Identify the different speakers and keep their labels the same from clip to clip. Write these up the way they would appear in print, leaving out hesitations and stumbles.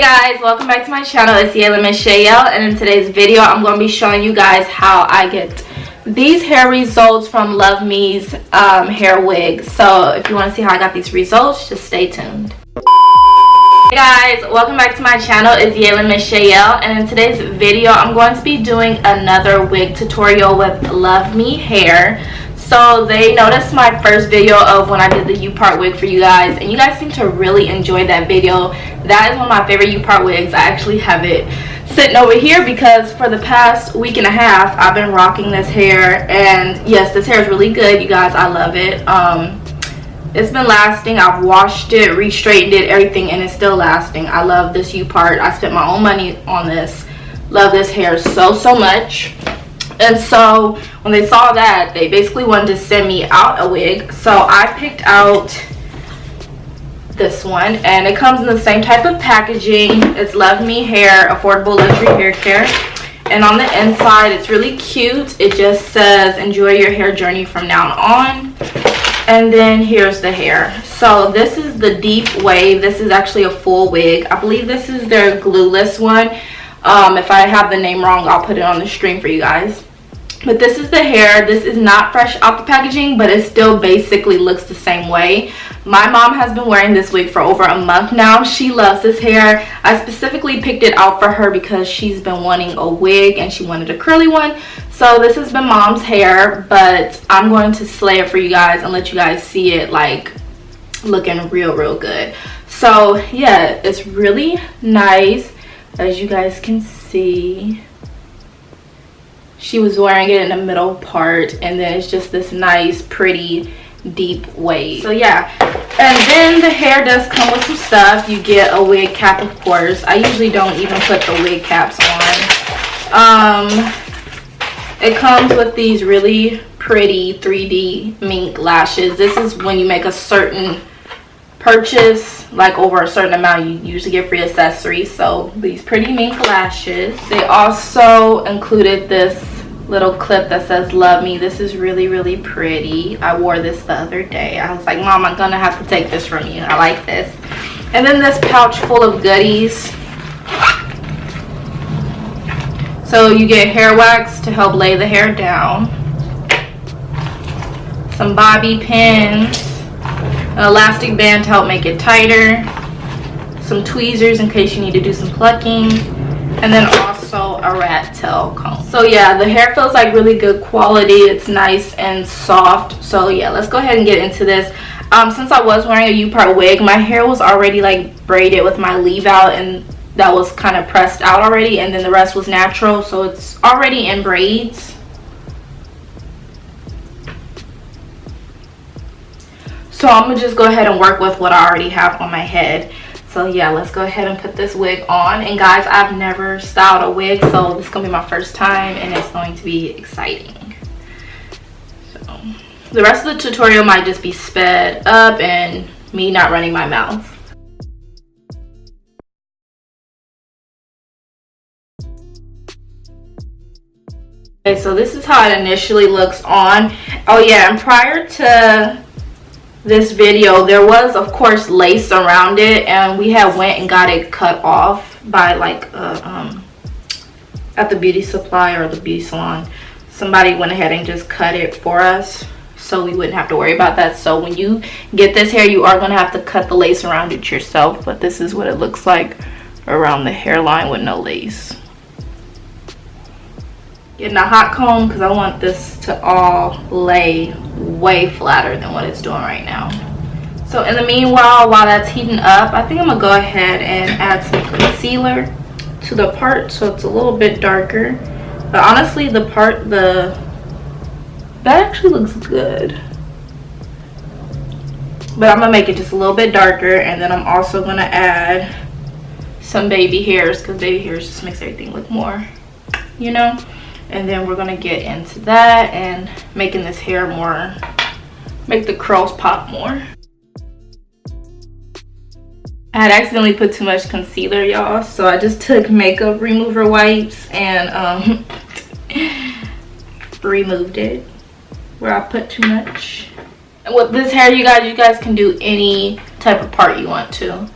Speaker 1: Hey guys, welcome back to my channel. It's Luvme Glueless, and in today's video I'm going to be showing you guys how I get these hair results from Luvme's hair wigs. So if you want to see how I got these results, just stay tuned. Hey guys, welcome back to my channel. It's Luvme Glueless, and in today's video I'm going to be doing another wig tutorial with Luvme hair. So they noticed my first video of when I did the U-part wig for you guys, and you guys seem to really enjoy that video. That is one of my favorite U-part wigs. I actually have it sitting over here because for the past week and a half I've been rocking this hair, and yes, this hair is really good, you guys. I love it. It's been lasting. I've washed it, re-straightened it, everything, and it's still lasting. I love this U-part. I spent my own money on this. Love this hair so much. And so when they saw that, they basically wanted to send me out a wig. So I picked out this one, and it comes in the same type of packaging. It's Luvme hair, affordable luxury hair care. And on the inside, it's really cute. It just says, enjoy your hair journey from now on. And then here's the hair. So this is the deep wave. This is actually a full wig. I believe this is their glueless one. If I have the name wrong, I'll put it on the screen for you guys. But this is the hair. This is not fresh out the packaging, but it still basically looks the same way. My mom has been wearing this wig for over a month now. She loves this hair. I specifically picked it out for her because she's been wanting a wig and she wanted a curly one. So this has been mom's hair, but I'm going to slay it for you guys and let you guys see it like looking real good. So yeah, it's really nice, as you guys can see. She was wearing it in the middle part, and then it's just this nice pretty deep wave. So yeah, and then the hair does come with some stuff. You get a wig cap, of course. I usually don't even put the wig caps on. It comes with these really pretty 3D mink lashes. This is when you make a certain purchase, like over a certain amount, you usually get free accessories. So these pretty mink lashes. They also included this little clip that says Luvme. This is really pretty. I wore this the other day. I was like, Mom, I'm gonna have to take this from you. I like this. And then this pouch full of goodies. So you get hair wax to help lay the hair down, some bobby pins, an elastic band to help make it tighter, some tweezers in case you need to do some plucking, and then also a rat tail comb. So yeah, the hair feels like really good quality. It's nice and soft. So yeah, let's go ahead and get into this. Since I was wearing a U-part wig, my hair was already like braided with my leave out, and that was kind of pressed out already, and then the rest was natural, so it's already in braids. So I'm gonna just go ahead and work with what I already have on my head. So yeah, let's go ahead and put this wig on. And guys, I've never styled a wig, so this is gonna be my first time, and it's going to be exciting. So the rest of the tutorial might just be sped up and me not running my mouth. Okay, so this is how it initially looks on. Oh yeah, and prior to this video, there was of course lace around it, and we had went and got it cut off by like at the beauty supply or the beauty salon. Somebody went ahead and just cut it for us, so we wouldn't have to worry about that. So when you get this hair, you are going to have to cut the lace around it yourself, but this is what it looks like around the hairline with no lace. Getting a hot comb because I want this to all lay way flatter than what it's doing right now. So in the meanwhile, while that's heating up, I think I'm gonna go ahead and add some concealer to the part so it's a little bit darker. But honestly, that actually looks good. But I'm gonna make it just a little bit darker, and then I'm also gonna add some baby hairs, because baby hairs just makes everything look more, you know. And then we're gonna get into that and making this hair more, make the curls pop more. I had accidentally put too much concealer, y'all, so I just took makeup remover wipes and removed it where I put too much. And with this hair, you guys can do any type of part you want to.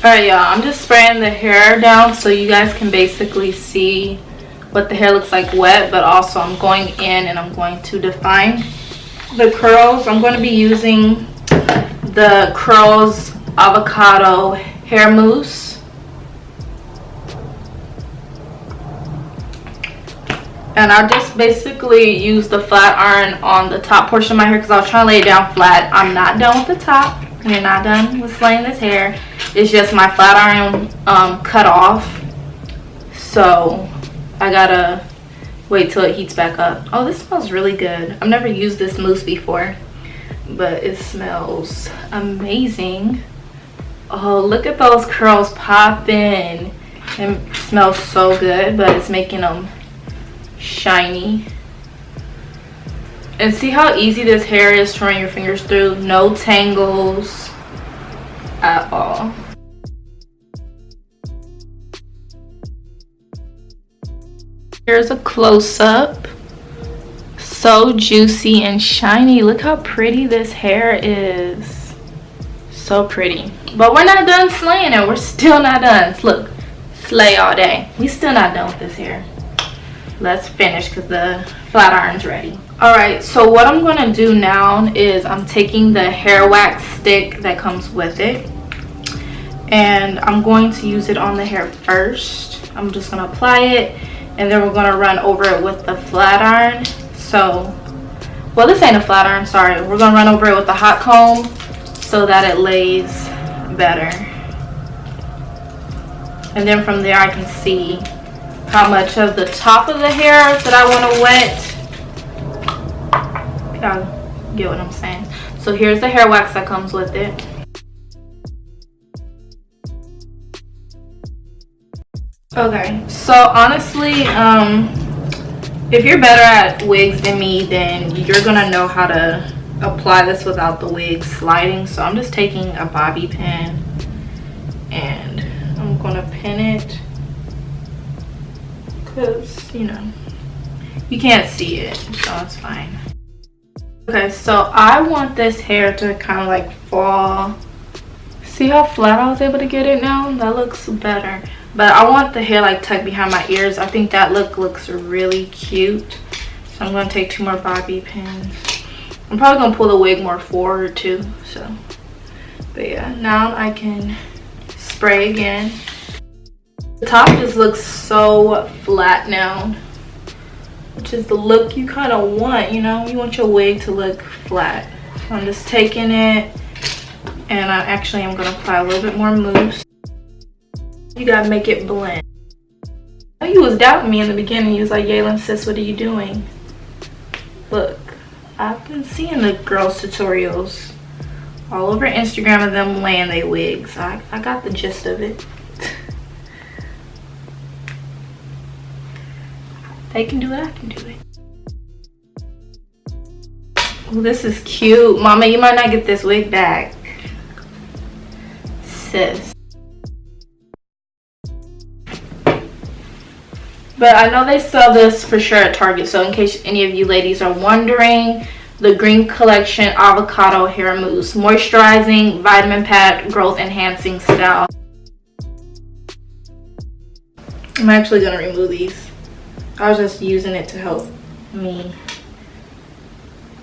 Speaker 1: Alright, y'all, I'm just spraying the hair down so you guys can basically see what the hair looks like wet, but also I'm going in and I'm going to define the curls. I'm going to be using the Curls Avocado Hair Mousse. And I just basically use the flat iron on the top portion of my hair because I was trying to lay it down flat. I'm not done with the top. We're not done with slaying this hair. It's just my flat iron cut off. So I gotta wait till it heats back up. Oh, this smells really good. I've never used this mousse before, but it smells amazing. Oh, look at those curls popping. It smells so good, but it's making them shiny. And see how easy this hair is to run your fingers through. No tangles at all. Here's a close-up. So juicy and shiny. Look how pretty this hair is. So pretty. But we're not done slaying it. We're still not done. Look, slay all day. We still not done with this hair. Let's finish because the flat iron's ready. Alright, so what I'm going to do now is I'm taking the hair wax stick that comes with it. And I'm going to use it on the hair first. I'm just going to apply it. And then we're going to run over it with the flat iron. So, well, this ain't a flat iron, sorry. We're going to run over it with the hot comb so that it lays better. And then from there I can see how much of the top of the hair that I want to wet. Y'all get what I'm saying. So here's the hair wax that comes with it. Okay, so honestly, if you're better at wigs than me, then you're gonna know how to apply this without the wig sliding. So I'm just taking a bobby pin and I'm gonna pin it because, you know, you can't see it, so it's fine. Okay, so I want this hair to kind of like fall. See how flat I was able to get it now? That looks better. But I want the hair like tucked behind my ears. I think that look looks really cute. So I'm going to take 2 more bobby pins. I'm probably going to pull the wig more forward too. So, but yeah, now I can spray again. The top just looks so flat now, which is the look you kind of want, you know? You want your wig to look flat. So I'm just taking it and I'm going to apply a little bit more mousse. You gotta make it blend. I know you was doubting me in the beginning. You was like, Yalon, sis, what are you doing? Look, I've been seeing the girls' tutorials all over Instagram of them laying their wigs. I got the gist of it. They can do it, I can do it. Oh, this is cute. Mama, you might not get this wig back. Sis. But I know they sell this for sure at Target. So in case any of you ladies are wondering, the Green Collection Avocado Hair Mousse. Moisturizing, vitamin packed, growth enhancing style. I'm actually going to remove these. I was just using it to help me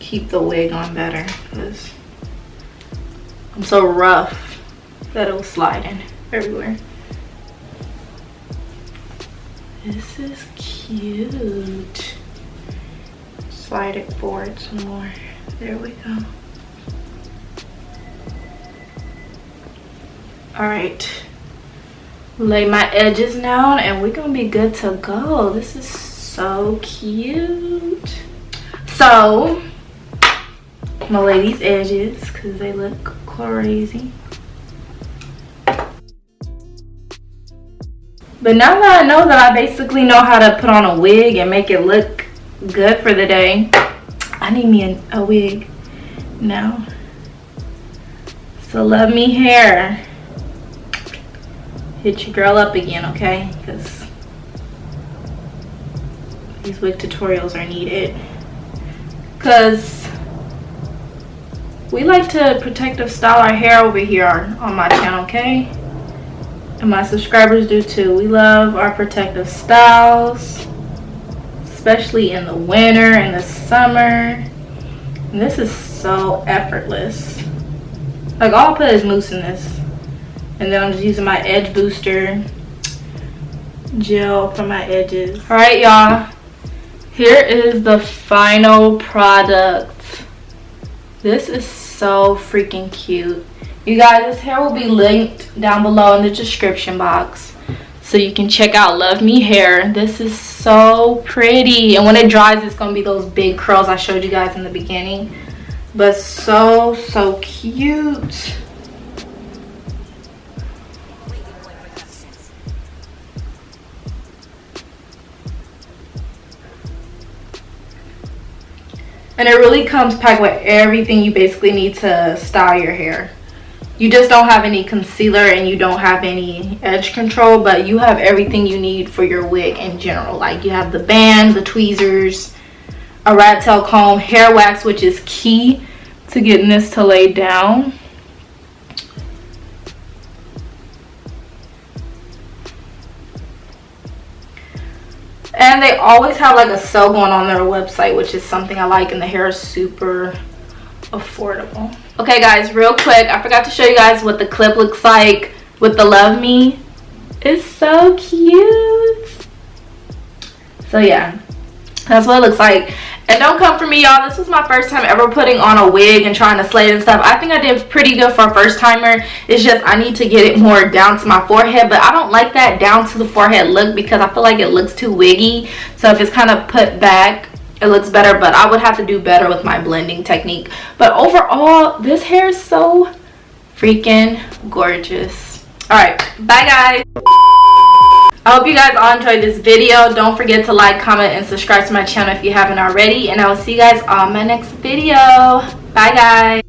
Speaker 1: keep the wig on better. Because I'm so rough that it was sliding everywhere. This is cute. Slide it forward some more. There we go. Alright. Lay my edges down and we're gonna be good to go. This is so cute. So, my lady's edges, because they look crazy. But now that I know that I basically know how to put on a wig and make it look good for the day, I need me a wig now. So love me hair. Hit your girl up again, okay? Because these wig tutorials are needed. Because we like to protective style our hair over here on my channel, okay? And my subscribers do too. We love our protective styles, especially in the winter and the summer. And this is so effortless. Like, all I put is mousse in this. And then I'm just using my edge booster gel for my edges. Alright, y'all. Here is the final product. This is so freaking cute. You guys, this hair will be linked down below in the description box, so you can check out Love Me hair. This is so pretty. And when it dries, it's going to be those big curls I showed you guys in the beginning. But so cute. And it really comes packed with everything you basically need to style your hair. You just don't have any concealer and you don't have any edge control, but you have everything you need for your wig in general. Like, you have the band, the tweezers, a rat tail comb, hair wax, which is key to getting this to lay down. And they always have like a sale going on their website, which is something I like, and the hair is super affordable. Okay guys, real quick, I forgot to show you guys what the clip looks like with the Love Me. It's so cute. So yeah, that's what it looks like. And don't come for me, y'all. This was my first time ever putting on a wig and trying to slay it and stuff. I think I did pretty good for a first timer. It's just I need to get it more down to my forehead. But I don't like that down to the forehead look because I feel like it looks too wiggy. So if it's kind of put back, it looks better. But I would have to do better with my blending technique. But overall, this hair is so freaking gorgeous. Alright, bye guys. I hope you guys all enjoyed this video. Don't forget to like, comment, and subscribe to my channel if you haven't already. And I will see you guys on my next video. Bye guys.